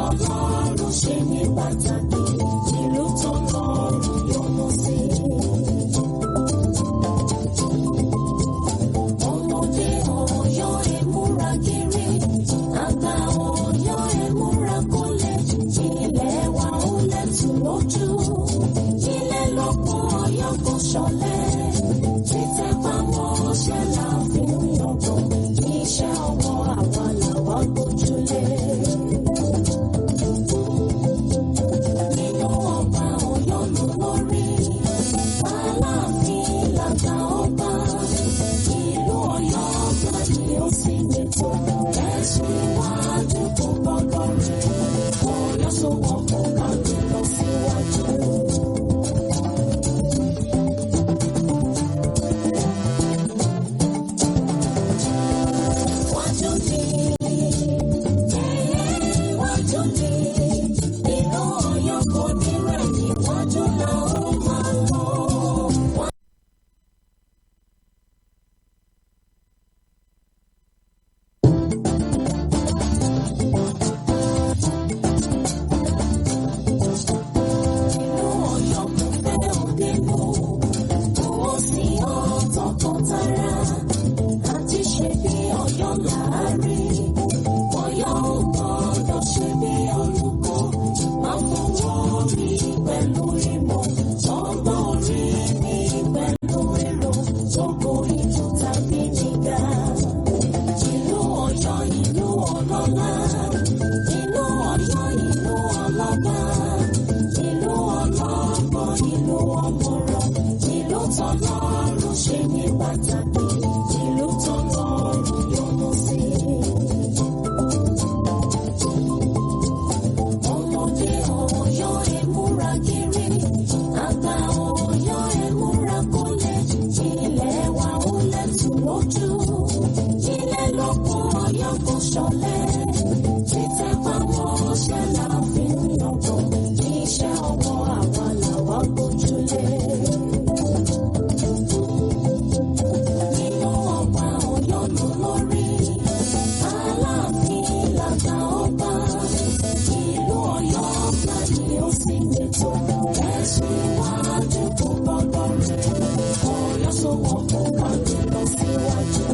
tọ́lọ́run ṣe ní pàtàkì, ìlú tọ́lọ́run yọ́nú sí. Ọmọdé Ọ̀yọ́ ẹ múra kiri, àgbà Ọ̀yọ́ ẹ múra kólẹ̀, ilẹ̀ wa ó lẹ́tù lójú, ilé lọ́pọ̀ Ọ̀yọ́ kò ṣọ̀lẹ, títẹ̀ pamọ́ ṣe là fi ń yọ̀gbọ̀n, iṣẹ́ ọwọ́ àwa làwa gbójúlé. Nínú ọba Ọ̀yọ́ ló lórí, Aláàfin làgbà ọba, ìlú Ọ̀yọ́ ọba ni ó sì nìtò, ẹ̀sùn iwájú kò gbọ́dọ̀ rí, Ọ̀yọ́ sọ̀wọ́ kò kàwé lọ síwájú. Wájú ni, wájú ni, ìlú Ọ̀yọ́ kò ní rẹ̀yìn, wájú la ó máa lọ. Ìlú Ọ̀yọ́ kò fẹ́ òde nù, kò sí ọ̀tọ̀kọ̀tara, àti ṣe bí Ọ̀yọ́ láàárín. Ọ̀yọ́ ò gbọ́dọ̀ ṣe bí olùkọ́, máa fọwọ́ rí pẹ̀lú ìmọ̀, ọgbọ́n orí mi pẹ̀lú èrò, gbogbo ìlú tàbí nígbà. Ìlú Ọ̀yọ́ ìlú ọlọ́lá, ìlú Ọ̀yọ́ ìlú ọlọ́ba, ìlú ọlọ́gbọ́n ìlú ọmọrọ̀, ìlú tọ́lọ́run ṣe ní pàtàkì, ìlú tọ́lọ́run yọ́nú sí. Ọmọdé Ọ̀yọ́ ẹ múra kiri, àgbà Ọ̀yọ́ ẹ múra kólẹ̀, ilẹ̀ wa ó lẹ́tù lójú, ilé lọ́pọ̀ Ọ̀yọ́ kò ṣọ̀lẹ, títẹ̀ pamọ́ ṣe là fi ń yọ̀gbọ̀n, iṣẹ́ ọwọ́ àwa làwa gbójúlé. Nínú ọba Ọ̀yọ́ ló lórí, Aláàfin làgbà ọba, ìlú Ọ̀yọ́ ọba ni ó sì nìtò, ẹ̀sùn iwájú kò gbọ́dọ̀ rí, Ọ̀yọ́ sọ̀wọ́ kò kàwé lọ síwájú.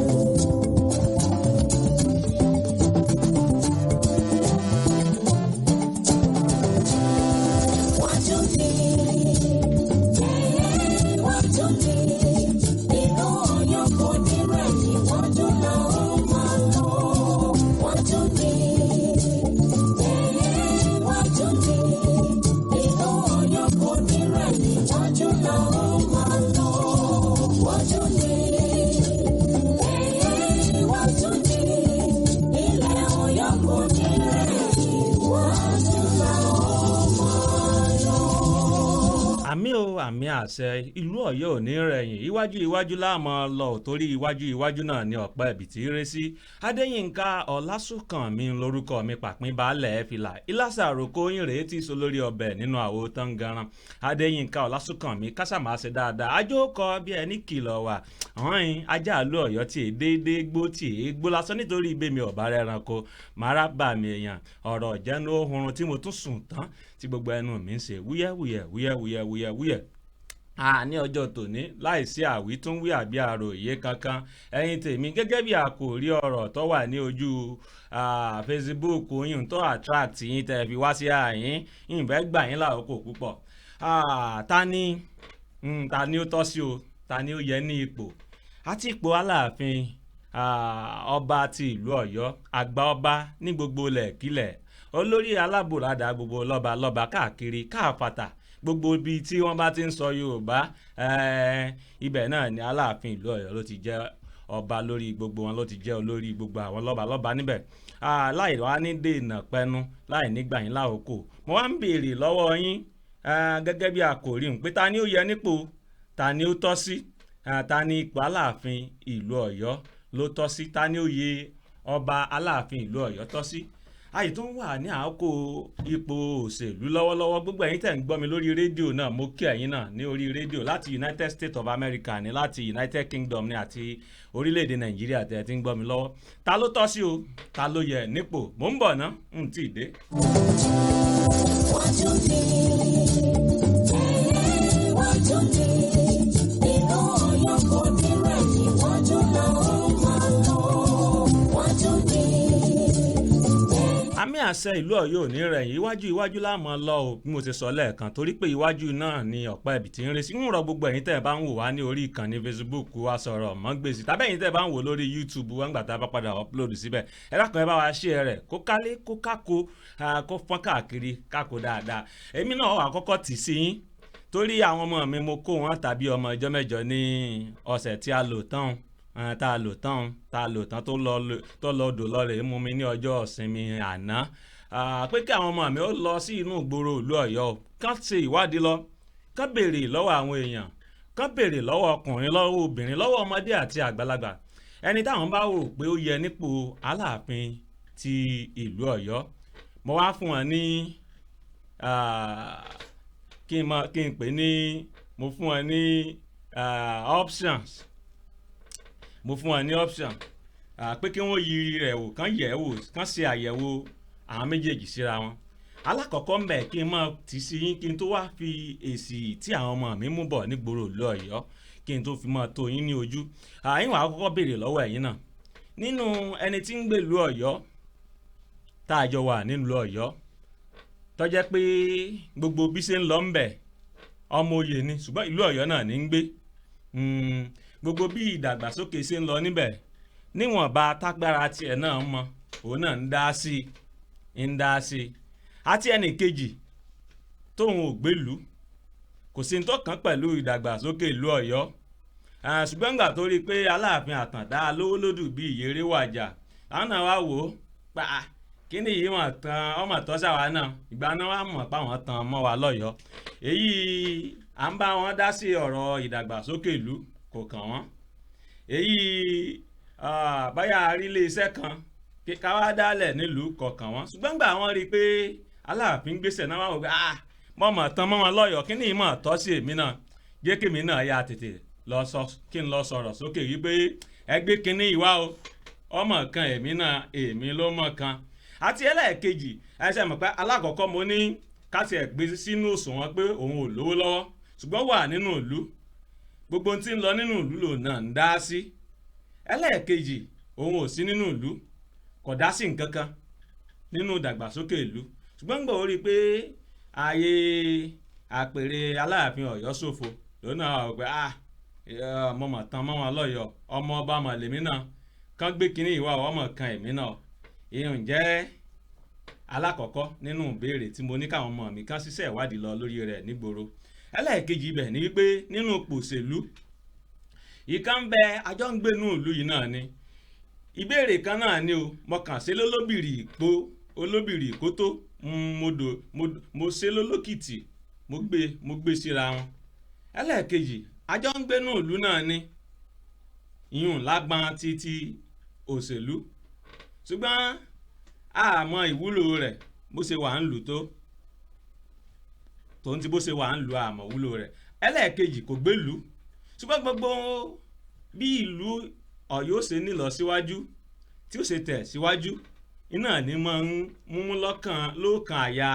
Wájú ni, wájú ni, ìlú Ọ̀yọ́ kò ní rẹ̀yìn, wájú la ó máa lọ. Wájú ni, wájú ni, ìlú Ọ̀yọ́ kò ní rẹ̀yìn, wájú la ó máa lọ. Wájú ni, wájú ni, ilẹ̀ Ọ̀yọ́ kò ní rẹ̀yìn, wájú la ó máa lọ. àmì o àmì àṣẹ ìlú Ọ̀yọ́ ò ní rẹ̀yìn, iwájú iwájú láàmú lọ torí iwájú iwájú náà ni ọ̀pẹ ẹ̀bìtì ré sí. Adéyínká Ọlásùnkànmí lórúkọ mi, pàpín baálẹ̀ fìlà ìlàsà àròkọ yín rèé tí so lórí ọbẹ̀ nínú àwo tangaran. Adéyínká Ọlásùnkànmí kásàmá ṣe dáadáa, ajó kọ bí ẹni kìlọ̀ wà ọ̀hìn ajá ìlú Ọ̀yọ́ tí è déédéé gbó tí è gbó lásán nítorí ibèmi ọ̀bá rẹranko màrá bà mí èèyàn ọ̀rọ̀ ìjẹ́nu ohun tí mo tún sùn tán tí gbogbo ẹnu mi ń ṣe wúyẹ́wúyẹ́. Ní ọjọ́ tòní láìsí àwítúnwí àbí àròyé kankan ẹ̀yin tèmi gẹ́gẹ́ bí àkòrí ọ̀rọ̀ tó wà ní ojú Facebook yín tó attract yín tẹ́ fi wá sí àyín ìbẹ́ gbà yín láòkò púpọ̀. Ta ni ó tọ́ sí o, ta ni ó yẹ ní ipò àti ipò Aláàfin ọba ti ìlú Ọ̀yọ́, àgbà ọba ní gbogbo lẹ̀kílẹ̀, olórí alábùradà gbogbo lọ́ba káàkiri káàfàtà gbogbo ibi tí wọ́n bá ti ń sọ Yorùbá ibẹ̀ náà ni Aláàfin ìlú Ọ̀yọ́ ló ti jẹ́ ọba lórí gbogbo wọn, ló ti jẹ́ olórí gbogbo àwọn lọ́ba níbẹ̀. Láì wá ní dènà pẹnu láì nígbà yín láòkò mo wá ń béèrè lọ́wọ́ yín gẹ́gẹ́ bí àkòrí pé ta ni ó yẹ nípò, ta ni ó tọ́ sí, ta ni ipò Aláàfin ìlú Ọ̀yọ́ ló tọ́ sí, ta ni ó yẹ ọba Aláàfin ìlú Ọ̀yọ́ tọ́ sí. àyè tó ń wà ní àkókò ipò òṣèlú lọ́wọ́lọ́wọ́. Gbogbo ẹ̀yin tẹ̀ ń gbọ́ mi lórí rédíò náà, mo kí ẹ̀yin náà ní orí rédíò láti United States of America ní, láti United Kingdom ní, àti orílẹ̀-èdè Nàìjíríà tẹ̀ tí ń gbọ́ mi lọ́wọ́. Ta ló tọ́ sí o, ta ló yẹ nípò? Mò ń bọ̀ ná, n tí ì dé. Àmì àṣẹ ìlú Ọ̀yọ́ ò ní rẹ̀yìn, iwájú la máa lọ o, bí mo ṣe sọ lẹ́ẹ̀kan, torí pé iwájú náà ni ọ̀pá ẹ̀bì tí ń ré sí. ń rọ gbogbo ẹ̀yin tẹ́ ẹ bá ń wò wá ní orí ìkànnì Facebook wa Sọ̀rọ̀ Mọ́gbèsì, tàbí ẹ̀yin tẹ́ ẹ bá ń wò lórí YouTube wa ńgbà tá a bá padà upload síbẹ̀, ẹ dákun ẹ bá wa share rẹ̀ kó kálé kó kákó kó fọ́n káàkiri kákó dáadáa. Èmi náà wà kọ́kọ́ tì sí yín torí àwọn ọmọ mi mo kó wọn tàbí ọmọ ìjọ mẹ́jọ ní ọ̀sẹ̀ tí a lò tán tó lọ dò lọ rè mú mi ní ọjọ́ ìsinmi àná. Pé kí àwọn ọmọ mi ó lọ sí inú ìgboro ìlú Ọ̀yọ́, kán ṣe ìwádìí lọ, kán béèrè lọ́wọ́ àwọn èèyàn, kán béèrè lọ́wọ́ ọkùnrin, lọ́wọ́ obìnrin, lọ́wọ́ ọmọdé àti àgbàlagbà, ẹni táwọn bá wò pé ó yẹ nípò Aláàfin ti ìlú Ọ̀yọ́. Mo wá fún wọn ní kí n pè ní mo fún wọn ní options. Mo fún wọn ní option pé kí wọ́n yiri rẹ̀ wò, kán yẹ̀ wò, kán ṣe àyẹ̀wò àwọn méjèèjì síra wọn. Alákọ̀ọ́kọ́ ń bẹ̀ kí n máa tì sí yín kí n tó wá fi èsì tí àwọn ọmọ mi mú bọ̀ nígboro ìlú Ọ̀yọ́ kí n tó fi máa tó yín ní ojú. Yín wàá kọ́kọ́ béèrè lọ́wọ́ ẹ̀yin náà, nínú ẹni tí ń gbé ìlú Ọ̀yọ́ tá a jọ wà nílùú Ọ̀yọ́ tó jẹ́ pé gbogbo bí ṣe ń lọ ń bẹ̀ ọmọ oyè ni, ṣùgbọ́n ìlú Ọ̀yọ́ náà ní ń gbé. Gbogbo bí ìdàgbàsókè ṣe ń lọ níbẹ̀ níwọ̀nba tágbára tiẹ̀ náà mọ, òun náà ń dá sí àti ẹnì kejì tóun ò gbélú, kò sí tó kàn pẹ̀lú ìdàgbàsókè ìlú Ọ̀yọ́. Ṣùgbọ́n gbà tó rí i pé Aláàfin Àtàndá lówó lódù bí ìyèrè wàjà, àwọn náà wá wò ó pa kíní yìí mọ̀ tán ọmọ tọ́ sáwa náà, ìgbà náà wá mọ̀ páwọn tán mọ́ wa lọ́yọ̀ọ́. Èyí à ń bá wọn dá sí ọ̀rọ̀ ìdàgbàsókè ìlú kò kàn wọ́n. Èyí báyà arílé iṣẹ́ kan kíkà wá dálẹ̀ nílùú kọ̀ọ̀kan wọn. Ṣùgbọ́n gbà wọ́n rí i pé Aláàfin gbèsè náà wá wò pé mọ̀ mọ̀ tán mọ́ wọn lọ́yọ̀ọ́, kíní yìí mọ̀ tọ́ sí èmi náà, jẹ́ kémi náà yá tètè kí n lọ sọ̀rọ̀ sókè yìí pé ẹgbẹ́ kíní ìwá o, ọmọ kan èmi náà, èmi ló mọ̀ kan. Àti ẹlẹ́ẹ̀kejì ẹsẹ̀ mọ̀ pé alákọ̀ọ́kọ́ mo ní káṣí ẹ̀ gbé sínú òṣùwọ̀n pé òun ò lówó lọ́wọ́, ṣùgbọ́n wà nínú ìlú, gbogbo tí ń lọ nínú ìlú lò náà ń dá sí. Ẹlẹ́ẹ̀kejì òun ò sí nínú ìlú, kò dá sí nǹkan kan nínú ìdàgbàsókè ìlú. Ṣùgbọ́n gbọ́ rí i pé ààyè àpèrè Aláàfin Ọ̀yọ́ ṣòfò lónà ọ̀gbẹ́ mọ̀mọ̀ tán mọ́ wọn lọ́yọ̀ọ́, ọmọ ọba mọ̀lẹ́mí náà kán gbé kínní ìwà ọmọ kan èmi náà. Ìyẹn jẹ́ alákọ̀ọ́kọ́ nínú ìbéèrè tí mo ní káwọn ọmọ mi kán ṣiṣẹ́ ìwádìí lọ lórí rẹ̀ nígboro. Ẹlẹ́ẹ̀kejì ibẹ̀ ni wípé nínú ipò òṣèlú ìka ń bẹ àjọ ń gbé nínú ìlú yìí náà ni. Ìbéèrè kan náà ni o, mo kàn ṣe olóbìrì ìkótó, mo ṣe lólókìtì, mo gbé síra wọn. Ẹlẹ́ẹ̀kejì àjọ ń gbé nínú ìlú náà ni, ìyún lágbọn títí òṣèlú, ṣùgbọ́n àmọ́ ìwúlò rẹ̀ bó ṣe wà ń lù tó ń ti bó ṣe wà ń lù àmọ́ ìwúlò rẹ̀. Ẹlẹ́ẹ̀kejì kò gbélú, ṣùgbọ́n gbogbo bí ìlú Ọ̀yọ́ ṣe ní lọ síwájú tí ó ṣe tẹ̀ síwájú iná ní máa ń mú lọ́kàn àyà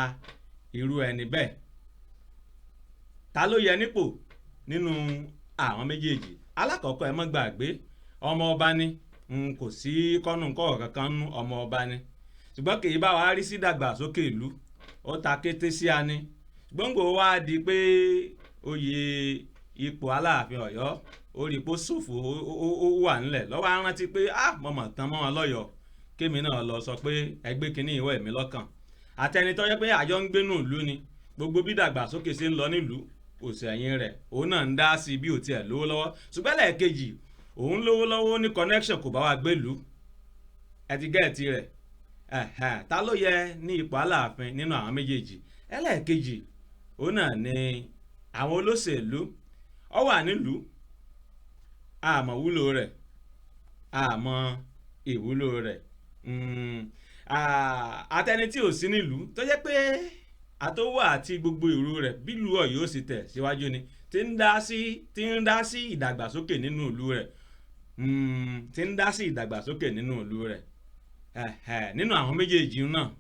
irú ẹni bẹ́ẹ̀. Ta ló yẹ nípò nínú àwọn méjèèjì? Alákọ̀ọ́kọ́ ẹ má gbàgbé ọmọ ọba ni, kò sí kọ́nùkọ́ kankan nú ọmọ ọba ni, ṣùgbọ́n kì í bá wa rí sí ìdàgbàsókè ìlú, ó ta kété sí a ni. Gbòǹgbò wá di pé oyè ipò Aláàfin Ọ̀yọ́ orí ipò ṣòfò ó wà nílẹ̀ lọ́wọ́ á rántí pé mọ̀mọ̀ tán mọ́ wọn lọ́yọ̀ọ́, kémi náà lọ sọ pé ẹgbẹ́ kínní ìwọ ẹ̀mí lọ́kàn. Àtẹnitọ́ yẹ pé àjọ ń gbénú ìlú ni, gbogbo bí ìdàgbàsókè ṣe ń lọ nílùú òsèyìn rẹ̀ òun náà ń dá sí bí ò tiẹ̀ lówó lọ́wọ́. Ṣùgbọ́n lẹ́ẹ̀kejì òun lówó lọ́wọ́ ní connection kò bá wa gbélùú, ẹ ti gẹ́ẹ̀tì rẹ̀. Ta ló yẹ ní ipò Aláàfin nínú àwọn méjèèjì? Ẹlẹ́ẹ̀kejì òun náà ni àwọn olóṣèlú. Ó wà nílùú, àmọ́ wúlò rẹ̀, àmọ́ ìwúlò rẹ̀. àtẹni tí ò sí nílùú tó jẹ́ pé àtọwọ́ àti gbogbo ìrú rẹ̀ bílù Ọ̀yọ́ sì tẹ̀ síwájú ni tí ń dá sí ìdàgbàsókè nínú ìlú rẹ̀ tí ń dá sí ìdàgbàsókè nínú ìlú rẹ̀ nínú àwọn méjèèjì náà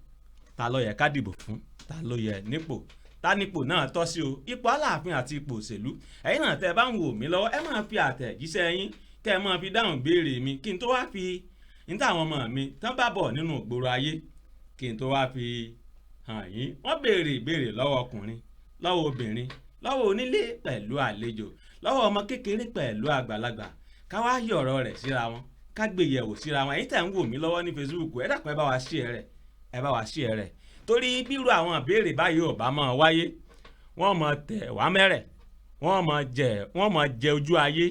ta ló yẹ ká dìbò fún ta ló yẹ nípò tánípò náà tọ́ sí o ipò Aláàfin àti ipò òṣèlú ẹ̀yin náà tẹ́ ẹ bá ń wò mí lọ́wọ́ ẹ máa fi àtẹ̀jíṣẹ́ yín kẹ́ ẹ máa fi dáhùn béèrè mi kí n tó wá fi ní táwọn ọmọ mi tán bá bọ̀ nínú ìgboro ayé kí n tó wá fi hàn yín wọ́n béèrè ìbéèrè lọ́wọ́ ọkùnrin lọ́wọ́ obìnrin lọ́wọ́ onílé pẹ̀lú àlejò lọ́wọ́ ọmọ kékeré pẹ̀lú àgbàlagbà ká wá yí ọ̀rọ̀ rẹ̀ síra wọn ká gbé yẹ̀wò síra wọn ẹ̀yin tẹ́ ń wò mí lọ́wọ́ ní Facebook ẹ dákun ẹ bá wa share rẹ̀ torí bírú àwọn ìbéèrè báyìí ò bá máa wáyé wọ́n máa tẹ̀ wá mẹ́rẹ̀ wọ́n máa jẹ ojú ayé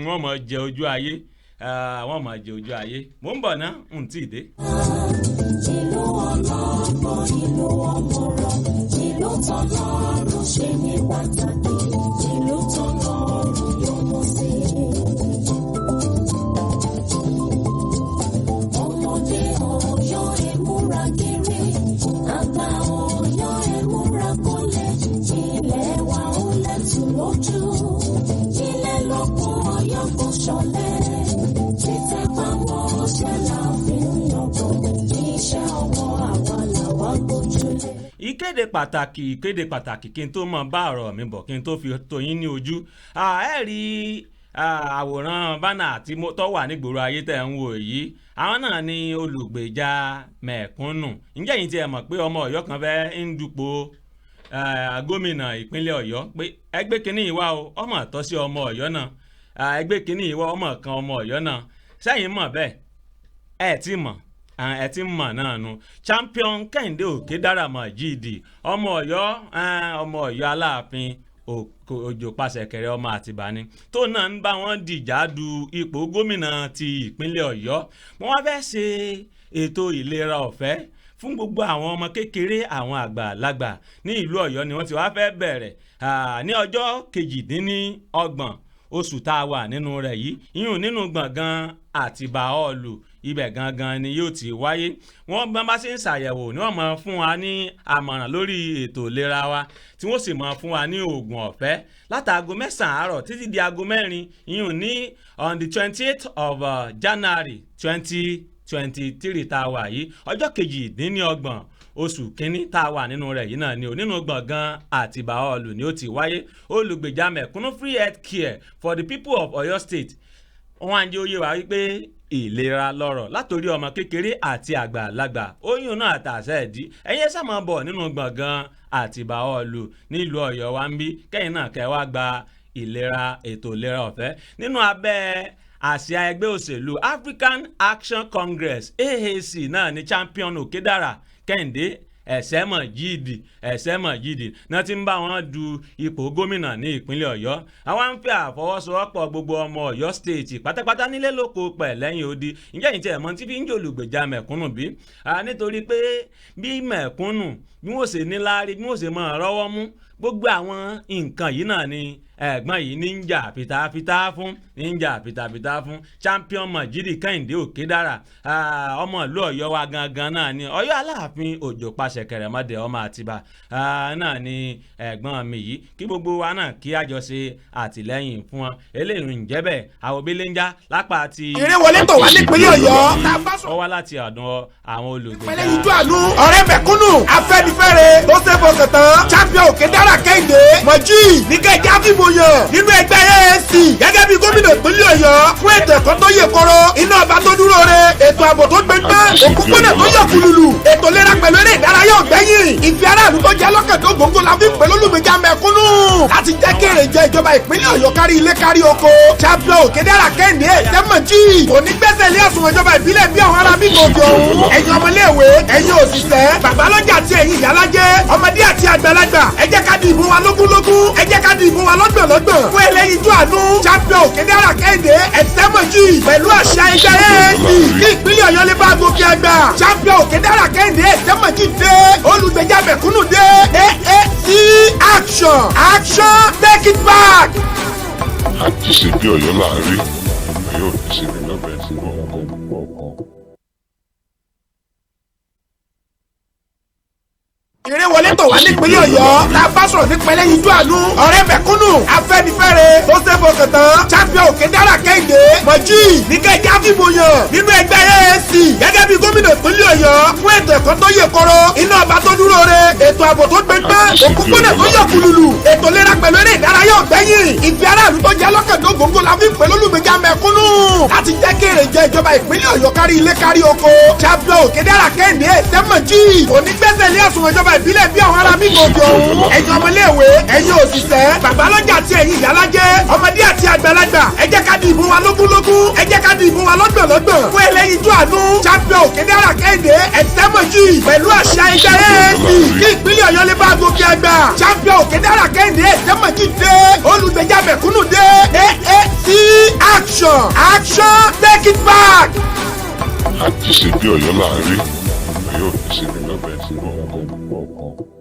wọ́n máa jẹ ojú ayé wọ́n máa jẹ ojú ayé mò ń bọ̀ ná n tí ì dé. ìlú ọlọ́gbọ́n ìlú ọmọrọ̀ ìlú tọ́lọ́run ṣe ní pàtàkì ìlú tọ́lọ́run yóò mọ̀ sí. ọmọdé Ọ̀yọ́ ẹ múra kéré àgbà Ọ̀yọ́ ẹ múra kọ́lẹ̀ ilé wa ó lẹ́tù lójú ilé lóko Ọ̀yọ́ kò ṣọlẹ̀ títẹ̀ pamọ́ ṣe láàfin yọ̀bọ̀ iṣẹ́ ọwọ́ àwa làwa gbójúlé. ìkéde pàtàkì kí n tó mọ bá ọ̀rọ̀ mi bọ̀ kí n tó fi tó yín ní ojú ẹ rí àwòrán bánà tí tó wà nígboro ayé tẹ̀ ń wò yìí àwọn náà ni olùgbèjà mẹ̀kúnnù ǹjẹ́ yìí tí ẹ mọ̀ pé ọmọ Ọ̀yọ́ kan fẹ́ ń dupò gómìnà ìpínlẹ̀ Ọ̀yọ́ pé ẹgbẹ́ kínní ìwà o ọmọ àtọ́ sí ọmọ Ọ̀yọ́ náà ẹgbẹ́ kínní ìwà ọmọ kan ọmọ Ọ̀yọ́ náà sẹ́yìn mọ̀ bẹ́ẹ̀ ẹ ti mọ̀ náà nu champion Kẹ́hìndé Òkèdáràmọ̀ jíìdì ọmọ Ọ̀yọ́ Aláàfin òjò pàṣẹkẹrẹ ọmọ Àtìbà ni tó náà ń bá wọn dìjà du ipò gómìnà ti ìpínlẹ̀ Ọ̀yọ́ wọ́n wá fẹ́ ṣe ètò ìlera ọ̀fẹ́ fún gbogbo àwọn ọmọ kékeré àwọn àgbàlagbà ní ìlú Ọ̀yọ́ ni wọ́n ti wá fẹ́ bẹ̀rẹ̀ ní ọjọ́ 28 oṣù tá a wà nínú rẹ̀ yìí ìyún nínú gbọ̀ngàn Àtìbà họ́ọ̀lù ibẹ̀ gangan ni yóò ti wáyé wọ́n bá ṣe ń ṣàyẹ̀wò ni wọ́n máa fún wa ní àmọ̀ràn lórí ètò ìlera wa tí wọ́n sì máa fún wa ní oògùn ọ̀fẹ́ látàgò 9 àárọ̀ títí di aago 4 ìyún ní on the 28th of January 2023 tá a wà yìí ọjọ́ 28 oṣù kínní tá a wà nínú rẹ̀ yìí náà ni ò nínú gbọ̀ngàn Àtìbà họ́ọ̀lù ni ó ti wáyé olùgbèjà mẹ̀kúnnù free health care for the people of Ọ̀yọ́ state wọ́n á jẹ́ òye wa wípé ìlera lọ́rọ̀ látòrí ọmọ kékeré àti àgbàlagbà oyún náà àtàṣẹ ẹ̀dí ẹ̀yẹ sá máa bọ̀ nínú gbọ̀ngàn Àtìbà họ́ọ̀lù nílùú Ọ̀yọ́ wa ń bí kẹ́yìn náà kẹ́ wá gba ètò ìlera ọ̀fẹ́ nínú abẹ́ àsíá ẹgbẹ́ òṣèlú African Action Congress AAC náà ni champion Òkèdàrà Kẹ́hìndé ẹ̀sẹ̀mọ̀ jíìdì náà ti ń bá wọn du ipò gómìnà ní ìpínlẹ̀ Ọ̀yọ́ àwọn ń fẹ́ àfọwọ́sowọ́pọ̀ gbogbo ọmọ Ọ̀yọ́ state pátápátá nílé lóko pẹ̀ lẹ́yìn odi ǹjẹ́ ìtì ẹ̀mọ́ tí fi ń jòlùgbèjà mẹ̀kúnnù bí nítorí pé bí mẹ̀kúnnù bí wọ́n ṣe níláárí bí wọ́n ṣe máa rọ́wọ́ mú gbogbo àwọn nǹkan yìí náà ni ẹ̀gbọ́n yìí ní ń jà fìtàfìtà fún champion Majidi Kẹ́hìndé Òkèdàrà ọmọ ìlú Ọ̀yọ́ wa gangan náà ni Ọ̀yọ́ Aláàfin òjò pàṣẹ kẹrẹmọdé ọmọ Àtìbà náà ni ẹ̀gbọ́n mi yìí kí gbogbo wa náà kí a jọ ṣe àtìlẹ́yìn fún wọn eléyìí ń jẹ́ bẹ́ẹ̀ àwọn belenja lápá ti. ìrìnwọlé tó wà nípínlẹ̀ Ọ̀yọ́. ó wá láti ọ̀dọ̀ àwọn olùgbèjà. ìpínlẹ̀ ìjọ àánú ọ̀rẹ́ mẹ̀kúnnù Afẹ́nifẹ́re tó ṣe fọkàn tán champion Òkèdàrà Kẹ́hìndé Mọ̀jí níkẹ́jà fìmọ̀yàn nínú ẹgbẹ́ AAC gẹ́gẹ́ bí gómìnà ìpínlẹ̀ Ọ̀yọ́ fún ètò ẹ̀kọ́ tó yè koro iná ọba tó dúró re ètò ààbò tó gbẹgbẹ́ òpópónà tó yọ kùlùlù ètò ìlera pẹ̀lú eré ìdárayá ọ̀gbẹ́yìn ìfẹ́ aráàlú tó jẹ́ lọ́kàn tó gbòǹgbò la fi pẹ̀lú olùgbèjà mẹ̀kúnnù láti jẹ́ kéré jẹ ìjọba ìpínlẹ̀ Ọ̀yọ́ kárí ilé kárí oko champion Òkèdàrà Kẹ́hìndé Mọ̀jí onígbẹ́sẹ̀ ilé ẹ̀sùn ìjọba ìbílẹ̀ bí àwọn ará bí gòkè ọ̀hún ẹ̀yin ọmọléèwé ẹ̀yin òṣìṣẹ́ babalọ́jà àti ẹ̀yin ìyálájẹ́ ọmọdé àti àgbàlagbà ẹ jẹ́ ká di ìbò wa lógúnlógún ẹ jẹ́ ká di ìbò wa lọ́gbọ̀nlọ́gbọ̀n fún ẹlẹ́yinjú àánú champion Òkèdàrà Kẹ́hìndé Mọ̀jí pẹ̀lú àṣà ẹgbẹ́ AAC kí ìpínlẹ̀ Ọ̀yọ́ lè bá gòkè àgbà champion Òkèdàrà Kẹ́hìndé Mọ̀jí dé olùgbèjà mẹ̀kúnnù dé AAC action take it back. àti ṣe bí Ọ̀yọ́ láàárín Ọ̀yọ́ ò ní ṣe bí lọ́bẹ̀ẹ́ sí wọn kọ́. wà nípínlẹ̀ Ọ̀yọ́ la bá sọ̀rọ̀ nípa ẹlẹ́yinjú àánú ọ̀rẹ́ mẹ̀kúnnù Afẹ́nifẹ́re tó ṣe fọkàn tán champion Òkèdára Kẹ́hìndé Mọ̀jí níkẹ́jà fìmọ̀yàn nínú ẹgbẹ́ AAC gẹ́gẹ́ bí gómìnà ìpínlẹ̀ Ọ̀yọ́ fún ètò ẹ̀kọ́ tó yè koro iná ọba tó dúró re ètò ààbò tó gbẹgbẹ́ òkúkúnà tó yọ kùlùlù ètò ìlera pẹ̀lú eré ìdárayá ọ̀gbẹ́yìn ìfẹ́ aráàlú tó jẹ́ lọ́kàndó góńgó la fi pẹ̀lú olùgbèjà mẹ̀kúnnù láti jẹ́ kí èrè jẹ ìjọba ìpínlẹ̀ Ọ̀yọ́ kárí ilé kárí oko champion Òkèdára Kẹ́hìndé Mọ̀jí onígbẹ́sẹ̀ ilé àsùnwọ̀n ìjọba ìbílẹ̀ bí àwọn ará mímọ́ òkè ọ̀hún ẹ̀yin ọmọléèwé ẹ̀yin òṣìṣẹ́ babalọ́jà àti ẹ̀yin ìyálájẹ́ ọmọdé àti àgbàlagbà ẹ jẹ́ ká di ìbò wa lógúnlógún ẹ jẹ́ ká di ìbò wa lọ́gbọ̀nlọ́gbọ̀n fún ẹlẹ́yinjú àánú champion Òkèdára Kẹ́hìndé Mọ̀jí pẹ̀lú àṣà ẹgbẹ́ AAC kí ìpínlẹ̀ Ọ̀yọ́ lè bá gòkè àgbà champion Òkèdára Kẹ́hìndé Mọ̀jí dé olùgbèjà mẹ̀kúnnù dé AAC action action take it back. àti ṣe bí Ọ̀yọ́ láàrin Ọ̀yọ́ ò ní ṣe bí lọ́bẹ̀ sí ọkọ̀.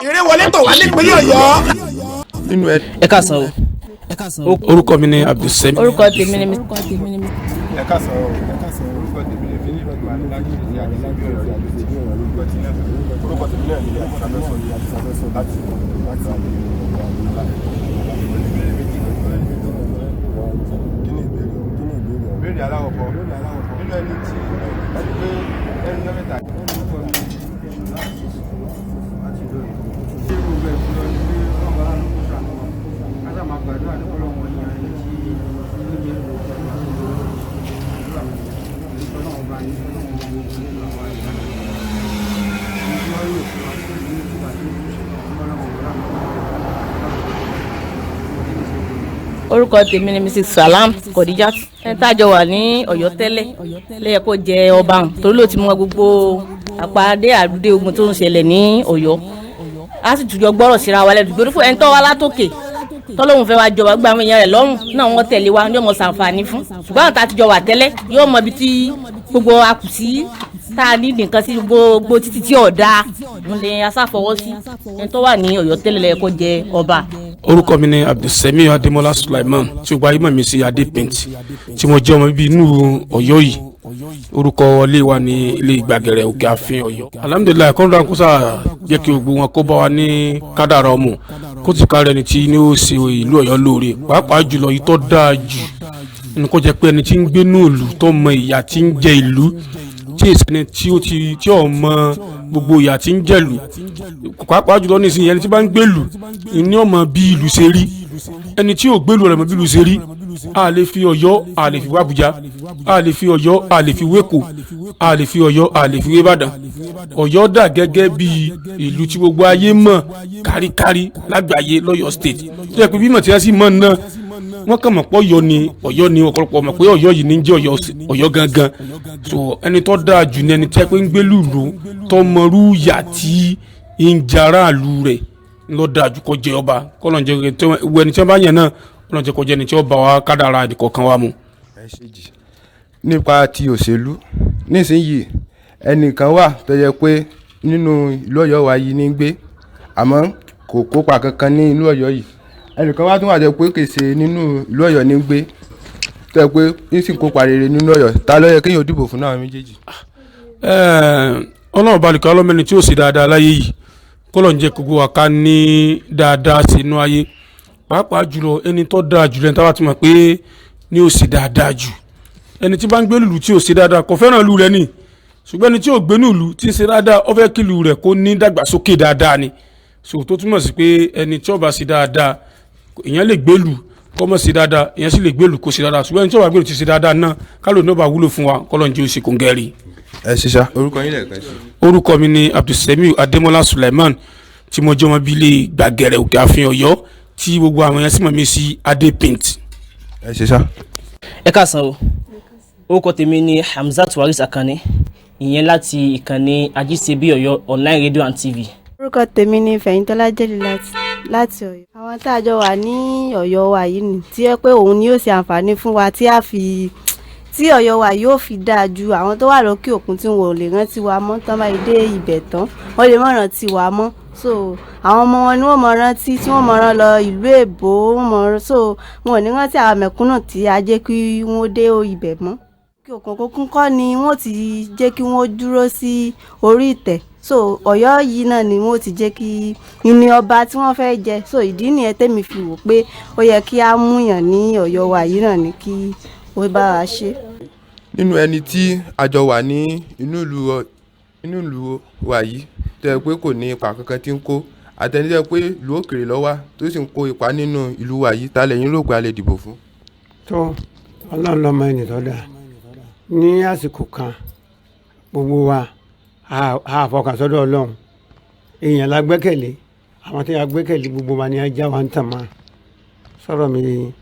eré wọlé tó wà nípínlẹ̀ Ọ̀yọ́. nínú ẹ káàsán o. orúkọ mi ni Abdulsemi. orúkọ tèmi ni ẹ káàsán o. orúkọ tèmi ni fi ní ìgbà lájú ìdí àgbẹ̀lájú ọ̀rọ̀ àti ìdí ọ̀rọ̀ orúkọ tí náà orúkọ tèmi náà ni àbísàfẹ́sọ láti kí ni ìbéèrè aláwọ̀kọ́ nínú ẹni tí ẹni pé ẹni lọ́mẹ́ta orúkọ tèmi ni Mrs. Salam Kodijat ẹni tájọ wà ní Ọ̀yọ́ tẹ́lẹ̀ lẹ́yẹ kó jẹ ọba hàn torí ló ti mọ gbogbo àpàdé àdúdé ogun tó ń ṣẹlẹ̀ ní Ọ̀yọ́ a sì tùjọ gbọ́rọ̀ síra wa lẹ́nu gbórí fún ẹni tó wá látòkè tọ́lọ́hún fẹ́ wá jọba gba àwọn èèyàn rẹ̀ lọ́rùn náà wọ́n tẹ̀lé wa yóò mọ ṣàǹfààní fún ṣùgbọ́n àwọn tá a ti jọ wà tẹ́lẹ̀ yóò mọ ibi tí gbogbo akùsí tá a ní nǹkan sí gbogbo títí tí ọ̀dà ńlẹ̀ asáfọwọ́ sí ẹni tó wà ní Ọ̀yọ́ tẹ́lẹ̀ lẹ́yẹ kó jẹ ọba. orúkọ mi ni Abdulsemi Adémọ́lá Sulaiman tí ó gba ayé mọ̀ mi sí Adé Paint tí mo jẹ́ ọmọ bíbí inú Ọ̀yọ́ yìí orúkọ ilé wa ní ilé Ìgbàgẹ̀rẹ̀ Òkè Àfin Ọ̀yọ́. alhamdulilayi kọ́ńdà kó sà jẹ́ kí gbogbo wọn kó bá wa ní kádàrá ọmọ kó ti kárí ẹni tí ní ó ṣe ìlú Ọ̀yọ́ lóore pàápàá jùlọ yìí tó dáa jù ẹni kó jẹ́ pé ẹni tí ń gbé ní ìlú tó mọ ìyà tí ń jẹ ìlú tí èsì tí ò mọ gbogbo ìyà tí ń jẹ̀lú pàápàá jùlọ nísìnyí ẹni tí bá ń gbèlú ìní ọmọ bí ìlú ṣe rí ẹni tí ò gbèlú rẹ̀ mọ bí ìlú ṣe rí a lè fi Ọ̀yọ́ a lè fi wá Àbújá a lè fi Ọ̀yọ́ a lè fi wéko a lè fi Ọ̀yọ́ a lè fi wé Ìbàdàn Ọ̀yọ́ dà gẹ́gẹ́ bí ìlú tí gbogbo ayé mọ̀ káríkárí lágbàáyé lọ́yọ́ state tó yẹ pé bí mọ̀tíyá sí mọ̀ náà wọ́n kàn mọ̀ pé Ọ̀yọ́ ni ọ̀pọ̀lọpọ̀ mọ̀ pé Ọ̀yọ́ yìí ní jẹ́ Ọ̀yọ́ gangan so ẹni tó dáa jù ní ẹni tí a pé ń gbé lùlù tó mọrú yà tí ń jara lù rẹ̀ ló dáa jù kó jẹ ọba kọ́lọ̀ jẹ́ ẹni tí wọ́n bá yẹn náà kọ́lọ̀ jẹ́ kó jẹ́ ẹni tí ó bá wa kádàrá ìkọ̀ọ̀kan wa mu. nípa ti òṣèlú nísìnyìí ẹnìkan wà tó yẹ pé nínú ìlú Ọ̀yọ́ wa yìí ní gbé àmọ́ kò kópa kankan ní ìlú Ọ̀yọ́ yìí ẹnìkan wá tún wà jẹ́ pé kèsè nínú ìlú Ọ̀yọ́ ní gbé tó yẹ pé ní sì kópa rere nínú Ọ̀yọ́ ta ló yẹ kéèyàn dìbò fún náà méjèèjì. Ọlọ́run balùwẹ̀ ọlọ́mọbìnrin tí ó sì dáadáa láyé yìí kọ́lọ̀ ń jẹ́ gbogbo wa ká ní dáadáa sínú ayé pàápàá jùlọ ẹni tó dáa jùlọ ẹni táwa ti mọ̀ pé ní ó sì dáadáa jù ẹni tí bá ń gbé lùlù tí ó sì dáadáa kò fẹ́ràn lù rẹ̀ ni ṣùgbọ́n ẹni tí ò gbé lùlù tí ń ṣe dáadáa ó fẹ́ kí lù rẹ̀ kó ní dàgbàsókè dáadáa ni so tó túmọ̀ sí pé ẹni tí ó bá sí dáadáa èèyàn lè gbé lù kó mọ̀ sí dáadáa èèyàn sì lè gbé lù kó sí dáadáa ṣùgbọ́n ẹni tí ó bá gbé lù ti ṣe dáadáa náà kálò ní ó bá wúlò fún wa kọ́lọ̀ ń jẹ́ òsì kòǹgẹ́rì. ẹ ṣiṣà orúkọ yín lẹ́ẹ̀kan sí. orúkọ mi ni Abdulsemi Adémọ́lá Sulaiman tí mo jẹ́ ọmọ bílẹ̀ Ìgbàgẹ̀rẹ̀ Òkè Àfin Ọ̀yọ́ tí gbogbo àwọn yẹn sì mọ̀ mí sí Adé Paint. ẹ ṣiṣà. ẹ káàsán o. orúkọ tèmi ni Hamzat Waris Akane ìyẹn láti ìkànnì Ajíṣebí Ọ̀yọ́ online radio and tv. orúkọ tèmi ni Fẹ̀yìntọ́lá jẹ́lì láti Ọ̀yọ́. àwọn tá a jọ wà ní Ọ̀yọ́ wa yìí ni tí ó pé òun ni yóò ṣe àǹfààní fún wa tí Ọ̀yọ́ wa yóò fi dáa ju àwọn tó wà lókè òkun tí wọn ò lè rántí wa mọ́ tán báyìí dé ibẹ̀ tán wọ́n lè mọ̀ rántí wa mọ́ so àwọn ọmọ wọn ni wọ́n mọ̀ rántí tí wọ́n mọ̀ rán lọ ìlú èbó wọ́n mọ̀ so wọn ò ní rántí àwọn mẹ̀kúnnù tí a jẹ́ kí wọ́n dé ibẹ̀ mọ́ òkè òkùnkùn kọ́ ni wọ́n ti jẹ́ kí wọ́n dúró sí orí ìtẹ́ so Ọ̀yọ́ yìí náà ni wọ́n ti jẹ́ kí ìní ọba tí wọ́n fẹ́ jẹ so ìdí nìyẹn tẹ́mi fi wò pé ó yẹ kí á múyàn ní Ọ̀yọ́ wa yìí náà ni kí ó bá wa ṣe. nínú ẹni tí àjọ wà ní inú ìlú wa yìí tẹ́ pé kò ní ipa kankan tí ń kó àtẹnudẹ́ pé ìlú òkèèrè lọ́wọ́ tó sì ń kó ipa nínú ìlú wa yìí ta lẹ́yìn rò pé a lè dìbò fún. tó Ọlọ́run lọ́mọ ẹni tó dáa ní àsìkò kan gbogbo wa a fọkàn sọ́dọ̀ Ọlọ́run èèyàn la gbẹ́kẹ̀lé àwọn tí a gbẹ́kẹ̀lé gbogbo wa ni a já wa ń tàn máa sọ̀rọ̀ mi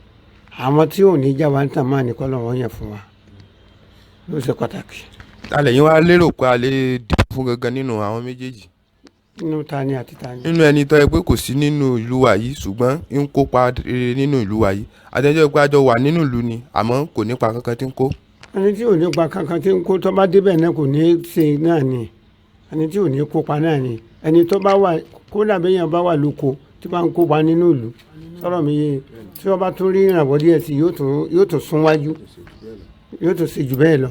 àwọn tí ò ní já wa ń tàn máa ní kọ́ lọ́wọ́ yẹn fún wa ló ṣe pàtàkì. ta lẹ́yìn wa lérò pé a lè dìbò fún gangan nínú àwọn méjèèjì. nínú ta ni àti ta ni. nínú ẹni tó yẹ pé kò sí nínú ìlú wa yìí ṣùgbọ́n ń kópa rere nínú ìlú wa yìí àtẹnudẹ́ pé àjọ wà nínú ìlú ni àmọ́ kò nípa kankan tí ń kó. ẹni tí ò ní pa kankan tí ń kó tó bá débẹ̀ náà kò ní ṣe náà ni ẹni tí ò ní kópa náà ni ẹni tó bá wà kódà béèyàn bá wà lóko tí bá ń kópa nínú ìlú sọ̀rọ̀ mi yé tí wọ́n bá tún rí ìrànwọ́ díẹ̀ sí yóò tún sún wájú yóò tún ṣe jù bẹ́ẹ̀ lọ.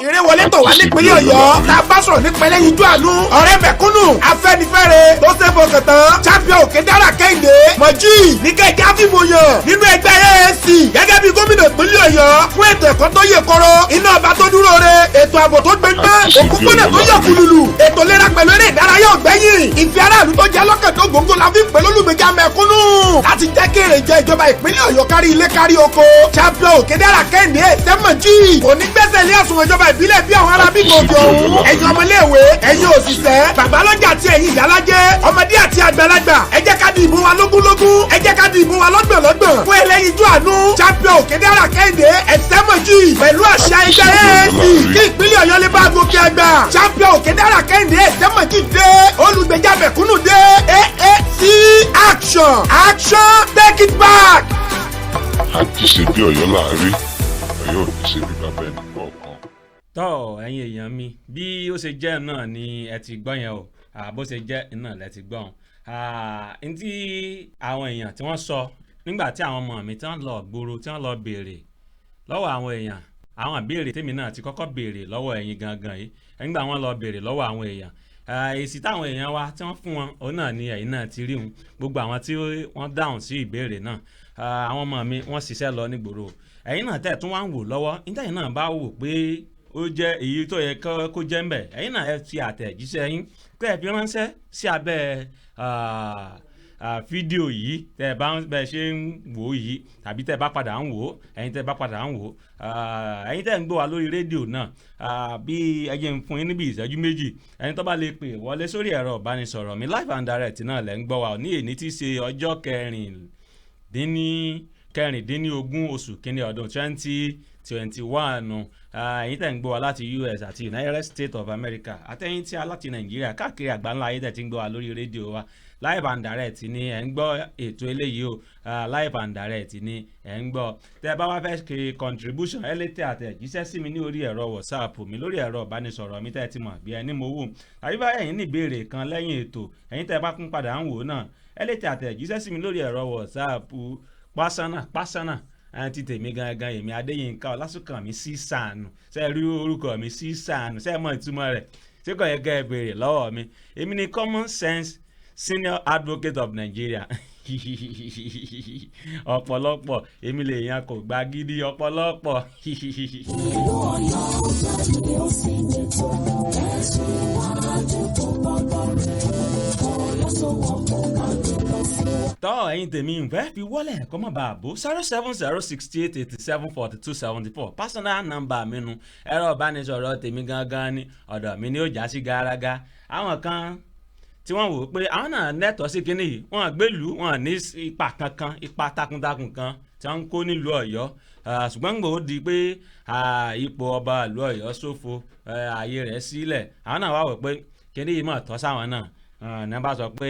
ìrẹ́wọlé tó wà nípínlẹ̀ Ọ̀yọ́ tá a bá sọ̀rọ̀ nípínlẹ̀ yíjú àánú ọ̀rẹ́ mẹ̀kúnnù Afẹ́nifẹ́re tó ṣe fọkàn tán champion òkè dára Kẹ́hìndé mọ̀jì ní kẹ́kẹ́ àfìmọ̀yàn nínú ẹgbẹ́ AAC gẹ́gẹ́ bí gómìnà ìpínlẹ̀ Ọ̀yọ́ fún ètò ẹ̀kọ́ tó yè koro iná ọba tó dúró re ètò ààbò tó gbẹgbẹ́ òkúpọ̀nà tó yọ kùlùlù ètò ìlera pẹ̀lú eré ìdárayá ọ̀gbẹ́yìn ìfẹ́ aráàlú tó jẹ́ lọ́kàn tó gbòǹgbò la fi ń pè lólùgbèjà mẹ̀kúnnù láti jẹ́ kí èrè jẹ ìjọba ìpínlẹ̀ Ọ̀yọ́ kárí ilé kárí oko champion òkè dára Kẹ́hìndé tẹ́mọ̀jì onígbẹ́sẹ̀ ilé àsùnwọ̀n ìjọba ìbílẹ̀ bí àwọn arábí gòkè ọ̀hún ẹ̀yin ọmọléèwé ẹ̀yin òṣìṣẹ́ babalọ́jà àti ẹ̀yin ìyálájẹ́ ọmọdé àti àgbàlagbà ẹ jẹ́ ká di ìbò wa lógúnlógún ẹ jẹ́ ká di ìbò wa lọ́gbọ̀nlọ́gbọ̀n fún ẹlẹ́yinjú àánú champion òkèdèrà Kẹ́hìndé ẹ̀sẹ̀mọ̀jì pẹ̀lú àṣà ẹgbẹ́ AAC kí ìpínlẹ̀ Ọ̀yọ́ lè bá gòkè àgbà champion òkèdèrà Kẹ́hìndé ẹ̀sẹ̀mọ̀jì dé olùgbèjà mẹ̀kúnnù dé AAC action take it back. àti ṣe bí Ọ̀yọ́ láàárín Ọ̀yọ́ ò ní ṣe bí bàbá ẹni kọ̀ọ̀kan. tọ́ ẹ̀yin èèyàn mi bí ó ṣe jẹ́ náà ni ẹ ti gbọ́ yẹn o bó ṣe jẹ́ náà lẹ ti gbọ́ n tí àwọn èèyàn tí wọ́n sọ nígbà tí àwọn ọmọ mi tí wọ́n lọ gbòòrò tí wọ́n lọ béèrè lọ́wọ́ àwọn èèyàn àwọn ìbéèrè tèmi náà ti kọ́kọ́ béèrè lọ́wọ́ ẹ̀yin gangan yìí nígbà wọ́n lọ béèrè lọ́wọ́ àwọn èèyàn èsì táwọn èèyàn wa tí wọ́n fún wọn òun náà ni ẹ̀yin náà ti rí wọn gbogbo àwọn tí wọ́n dáhùn sí ìbéèrè náà àwọn ọmọ mi wọ́n ṣiṣẹ́ lọ nígboro ẹ̀yin náà tẹ̀ tún wá ń wò lọ́wọ́ níta yìí náà bá wò pé ó jẹ́ èyí tó yẹ kó jẹ́ ńbẹ̀ ẹ̀yin náà ẹ fi àtẹ̀jíṣẹ́ yín pé ẹ fi ránṣẹ́ sí abẹ́ fídíò yìí tẹ́ ẹ bá bẹ́ẹ̀ ṣe ń wò ó yìí tàbí tẹ́ ẹ bá padà ń wò ó ẹ̀yin tẹ́ ẹ bá padà ń wò ó ẹ̀yin tẹ́ ẹ ń gbọ́ wa lórí rédíò náà bí ẹjẹ́ ń fún yín níbi ìṣẹ́jú méjì ẹni tó bá lè pè wọlé sórí ẹ̀rọ ìbánisọ̀rọ̀ mi live and direct náà lẹ́ ń gbọ́ wa ní èní tí í ṣe ọjọ́ kẹrìndínlógún oṣù kínní ọdún 2021 ẹ̀yin tẹ́ ń gbọ́ wa láti US àti United States of America àtẹ̀yin tí a láti Nàìjíríà káàkiri àgbáńlá ayé tẹ́ ti ń gbọ́ wa lórí rédíò wa live and direct ni ẹ̀ ń gbọ́ ètò eléyìí o live and direct ni ẹ̀ ń gbọ́ tẹ́ ẹ bá wá fẹ́ ṣe contribution ẹ lè tẹ àtẹ̀jíṣẹ́ sí mi ní orí ẹ̀rọ WhatsApp mi lórí ẹ̀rọ ìbánisọ̀rọ̀ mi tẹ́ ẹ ti mọ̀ bí ẹni mo wò àbí bá ẹ̀yin ní ìbéèrè kan lẹ́yìn ètò ẹ̀yin tẹ́ ẹ bá kún padà ń wò náà ẹ lè tẹ àtẹ̀jíṣẹ́ sí mi lórí ẹ̀rọ WhatsApp pásánà ti tèmi gangan èmi Adéyínká Ọlásùnkànmí sí sànù ṣe rí orúkọ mi sí sànù ṣe mọ ìtumọ̀ rẹ̀ ṣé kò yẹ kẹ́ ẹ béèrè lọ́wọ́ mi èmi ni common sense senior advocate of Nigeria ọ̀pọ̀lọpọ̀ èmi lè yan kò gba gidi ọ̀pọ̀lọpọ̀. Ìlú Ọ̀yọ́ gbàgbé ó sì lẹ́tọ̀ ẹ̀sùn iwájú tó gbọ́dọ̀ rẹ̀ Ọ̀yọ́ sọ̀wọ́ kó kàdé lọ sí. tọ́ ẹ̀yin tèmi ìfẹ́ fi wọlé ẹ̀kọ́ mọ́ bá a bò 07068874274 personal number mi nu ẹ̀rọ ìbánisọ̀rọ̀ tèmi gangan ni ọ̀dọ̀ mi ni ó já sí gàràgà àwọn kan tí wọ́n wò ó pé àwọn náà lẹ́tọ̀ọ́ sí kinní yìí wọ́n gbèlú wọn ní ipa kankan ipa takuntakun kan tí wọ́n ń kó nílùú Ọ̀yọ́ ṣùgbọ́n gbòó di pé ipò ọba ìlú Ọ̀yọ́ ṣòfò ààyè rẹ̀ sílẹ̀ àwọn náà wá wò pé kinní yìí mọ̀ tọ́ sáwọn náà ní wọ́n bá sọ pé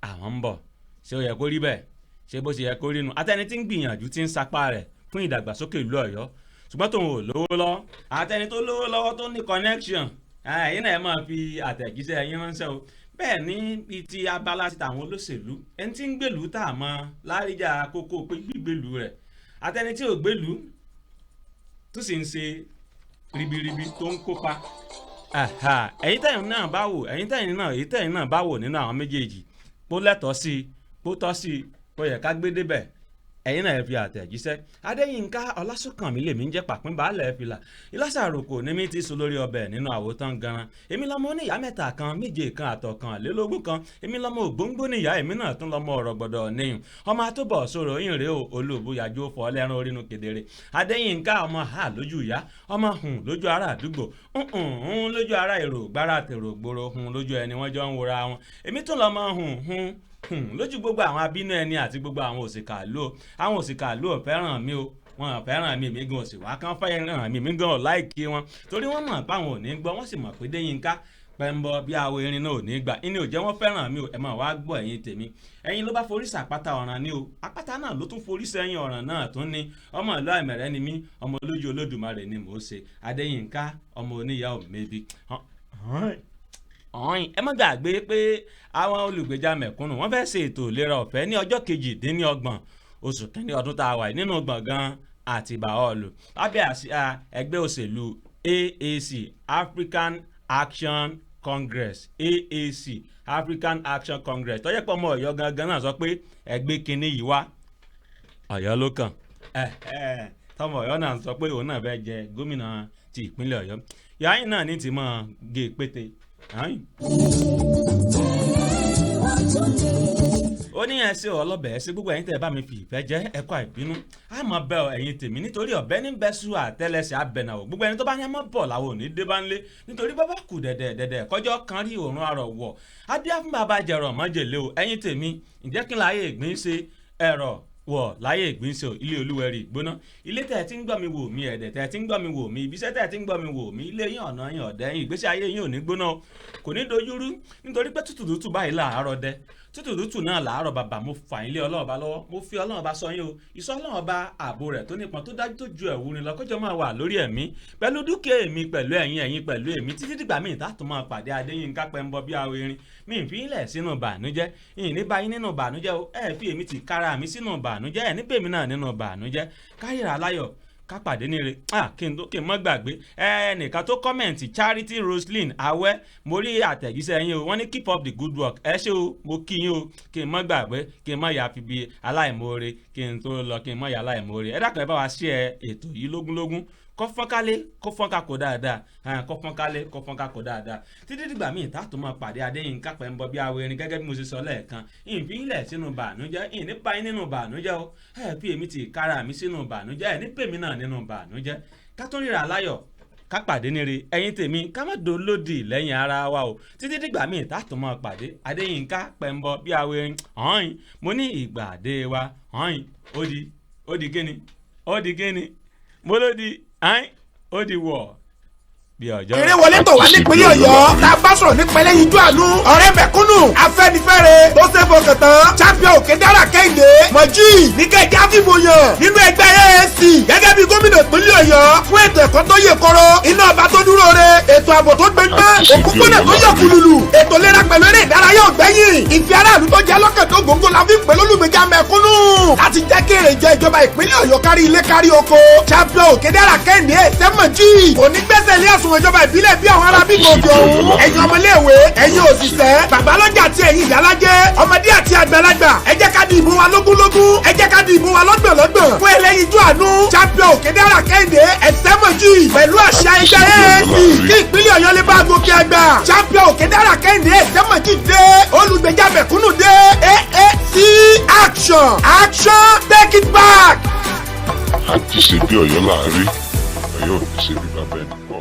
àwọn ń bọ̀ ṣé ó yẹ kó rí bẹ́ẹ̀ ṣé bó ṣe yẹ kó rí nu àtẹni tí ń gbìyànjú tí ń sapá rẹ̀ fún ìdàgbàsókè ìlú Ọ̀yọ́ ṣùgbọ́n tóun ò lówó lọ́wọ́ àtẹni tó lówó lọ́wọ́ tó ní connection ẹ̀yin náà máa fi àtẹ̀jíṣẹ́ ẹ̀yin ránṣẹ́ o bẹ́ẹ̀ ní ti abala ti tàwọn olóṣèlú ẹni tí ń gbèlú tá a mọ láríjà kókó pé gbígbèlú rẹ̀ àtẹni tí ò gbèlú tó sì ń ṣe ribiribi tó ń kópa ẹ̀yin tẹ̀yin náà bá wò nínú àwọn méjèèjì pó lẹ́tọ̀ọ́ sí i pó tọ́ sí i pó yẹ ká gbé débẹ̀ ẹ̀yin náà fi àtẹ̀jíṣẹ́ Adéyínká Ọlásùnkànmí lèmi ń jẹ́ pàpín baálẹ̀ fìlà ìlàsà àròkò ní mi ti sùn lórí ọbẹ̀ nínú àwòtán ganan èmi lọ́mọ oníyàá mẹ́ta kan méje kan àtọ̀kan lélógún kan èmi lọ́mọ ògbóngbó níyàá èmi náà tún lọ́mọ ọ̀rọ̀ gbọ́dọ̀ níyùn ọmọ àtúbọ̀ sọ̀rọ̀ yín rèé o olùbúyàjò fọ́ lẹ́rán orínú kedere Adéyínká ọmọ ha lójú ìyá ọmọ hùn lójú ará àdúgbò hùn lójú ará èrò gbára tèrò gbòòrò hùn lójú ẹni wọ́n jọ ń wora wọn èmi tún lọ́mọ hùn lójú gbogbo àwọn abínú ẹni àti gbogbo àwọn òsìkàlù ò fẹ́ràn mi o wọn ò fẹ́ràn mi gan òsì wá kán fẹ́ràn mi gan ò láìkí wọn torí wọ́n mọ̀ pé àwọn ò ní gbọ́ wọ́n sì mọ̀ pé Déyínká pẹ́ńbọ́ bí awo irin náà ò ní gbà ìní ò jẹ́ wọ́n fẹ́ràn mi o ẹ̀ máa wá gbọ́ ẹ̀yin tèmi ẹ̀yin ló bá forí sàpáta ọ̀ràn ni o àpáta náà ló tún forí sẹ́yìn ọ̀ràn náà tún ní ọmọ ìlú àìmẹ̀rẹ́ ni mí ọmọ olójú Olódùmarè ni mò ń ṣe Adéyínká ọmọ oníyà ò mẹ́bi ẹ má gbàgbé pé àwọn olùgbèjà mẹ̀kúnnù wọ́n fẹ́ẹ́ ṣe ètò ìlera ọ̀fẹ́ ní ọjọ́ 28 oṣù kínní ọdún tá a wà nínú gbọ̀ngàn Àtìbà Hall lábẹ́ àsíá ẹgbẹ́ òṣèlú AAC African Action Congress AAC African Action Congress tọ́jẹ́ pọ̀ ọmọ Ọ̀yọ́ gangan náà sọ pé ẹgbẹ́ kínní yìí wá Ọ̀yọ́ ló kàn tọmọ Ọ̀yọ́ náà sọ pé òun náà fẹ́ jẹ gómìnà ti ìpínlẹ̀ Ọ̀yọ́ yàáyìn náà ní ti mọ̀ gé pété. ó ní ẹsẹ̀ ọlọ́bẹ̀ ẹsẹ̀ gbogbo ẹ̀yin tẹ́ ẹ bá mi fi ìfẹ́ jẹ́ ẹ̀kọ́ àìbínú àmọ́ bẹ́ ẹ̀yin tèmi nítorí ọ̀bẹ ní bẹ́sù àtẹ́lẹsẹ̀ abẹ̀nàwó gbogbo ẹni tó bá ní ẹmọ́ bọ̀ làwọn ò ní dé bá ń lé nítorí bàbá kù dẹ̀dẹ̀ kọjọ́ kan rí òórùn arọ̀ wọ̀ adíá fún bàbá jẹ̀rọ̀ mọ́jèlé o ẹ̀yin tèmi ǹjẹ́ kí n láyé ìgbín ṣe ẹ̀rọ wọ̀ láyé ìgbínsẹ̀ ilé olúwẹ̀rí gbóná ilé tẹ̀ tí ń gbọ́ mi wò mí ẹ̀dẹ̀ tẹ̀ tí ń gbọ́ mi wò mí ibiṣẹ́ tẹ̀ tí ń gbọ́ mi wò mí ilé yín ọ̀nà yín ọ̀dẹ́ yín ìgbésí ayé yín ò ní gbóná kò ní dojúrú nítorí pé tútù báyìí làárọ̀ dẹ tútù náà làárọ̀ bàbá mo fà yín lé ọlọ́ọ̀bá lọ́wọ́ mo fi ọlọ́ọ̀bá sọ yín o ìsọ ọlọ́ọ̀bá ààbò rẹ̀ tó nípọn tó dájú tó ju ẹ̀wù ni lọ kọjọ́ máa wà lórí ẹ̀mí pẹ̀lú dúkìá èmi pẹ̀lú ẹ̀yin pẹ̀lú èmi títí dìgbà míì tààtò máa pàdé Adéyínká pẹ́ńbọ bí awo erin mi ì fi ilẹ̀ sínú bànújẹ́ ìyìn ní báyìí nínú bànújẹ́ o ẹ̀ fi èmi ti kára mi sínú bànújẹ́ ẹ̀ nípèmí náà nínú bànújẹ́ káyìrà láyọ̀ ká pàdé níre kí n mọ́ gbàgbé ẹnìkan tó kọ́mẹ̀ntì Charity Roslyn Awẹ́ mo rí àtẹ̀jíṣẹ́ yín o wọ́n ní keep up the good work ẹ ṣé o mo kí yín o kí n mọ́ gbàgbé kí n mọ́ ya fi bi aláìmoore kí n tó lọ kí n mọ́ ya aláìmoore ẹ dákun ẹ bá wa share ètò yìí lógúnlógún kó fọ́nká kó dáadáa títí dìgbà míì tààtò máa pàdé Adéyínká pẹ́ńbọ bí awo erin gẹ́gẹ́ bí mo ṣe sọ lẹ́ẹ̀kan ìfínlẹ̀ sínú bànújẹ́ ìní báyìí nínú bànújẹ́ o ẹ fi èmi ti kára mi sínú bànújẹ́ ẹ ní pèmí náà nínú bànújẹ́ ká tó ríra láyọ̀ ká pàdé níre ẹ̀yin tèmi ká má dolódì lẹ́yìn ara wa o títí dìgbà míì tààtò máa pàdé Adéyínká pẹ́ńbọ bí awo erin mo ní ìgbàdé wa ó di kíni mo ló di ó di wọ̀ bí ọjọ́. eré wọlé tó wà nípínlẹ̀ Ọ̀yọ́ tá a bá sọ̀rọ̀ nípínlẹ̀ yíjú àánú ọ̀rẹ́ mẹ̀kúnnù afẹ́nifẹ́re tó ṣe fọkàn tán champion òkèdára kẹ́hìndé mọ̀jì níkẹ́jẹ́ àfìmọ̀yàn nínú ẹgbẹ́ AAC gẹ́gẹ́ bí gómìnà ìpínlẹ̀ Ọ̀yọ́ fún ètò ẹ̀kọ́ tó yè kọ́rọ́ iná ọba tó dúró re ètò ààbò tó gbẹgbẹ́ òpópónà tó yọ kùlùlù ètò ìlera pẹ̀lú eré ìdárayá ọ̀gbẹ́yìn ìfẹ́ aráàlú tó jẹ́ lọ́kàn tó gbòǹgbò la fi ń pè lólùgbèjà mẹ̀kúnnù láti jẹ́ kí èrè jẹ ìjọba ìpínlẹ̀ Ọ̀yọ́ kárí ilé kárí oko champion òkèdára kẹ́hìndé sẹ́mọ̀jì onígbẹ́sẹ̀ ilé ẹ̀sùn ìjọba ìbílẹ̀ bí àwọn arábí gòkè òun ẹ̀yin ọmọléèwé ẹ̀yin òṣìṣẹ́ babalọ́jà àti ẹ̀yin ìyálájẹ́ ọmọdé àti àgbàlagbà ẹ jẹ́ ká di ìbò wa lógúnlógún ẹ jẹ́ ká di ìbò wa lọ́gbọ̀nlọ́gbọ̀n fún ẹlẹ́yinjú àánú champion òkèdára kẹ́hìndé ẹ̀sẹ́mọ̀jì pẹ̀lú àṣà ẹgbẹ́ AAC kí ìpínlẹ̀ Ọ̀yọ́ lè bá gòkè àgbà champion òkèdára kẹ́hìndé ẹ̀sẹ́mọ̀jì dé olùgbèjà mẹ̀kúnnù dé AAC action take it back. àti ṣe bí Ọ̀yọ́ láàárín Ọ̀yọ́ ò ní ṣe bí bàbá ẹnì kan.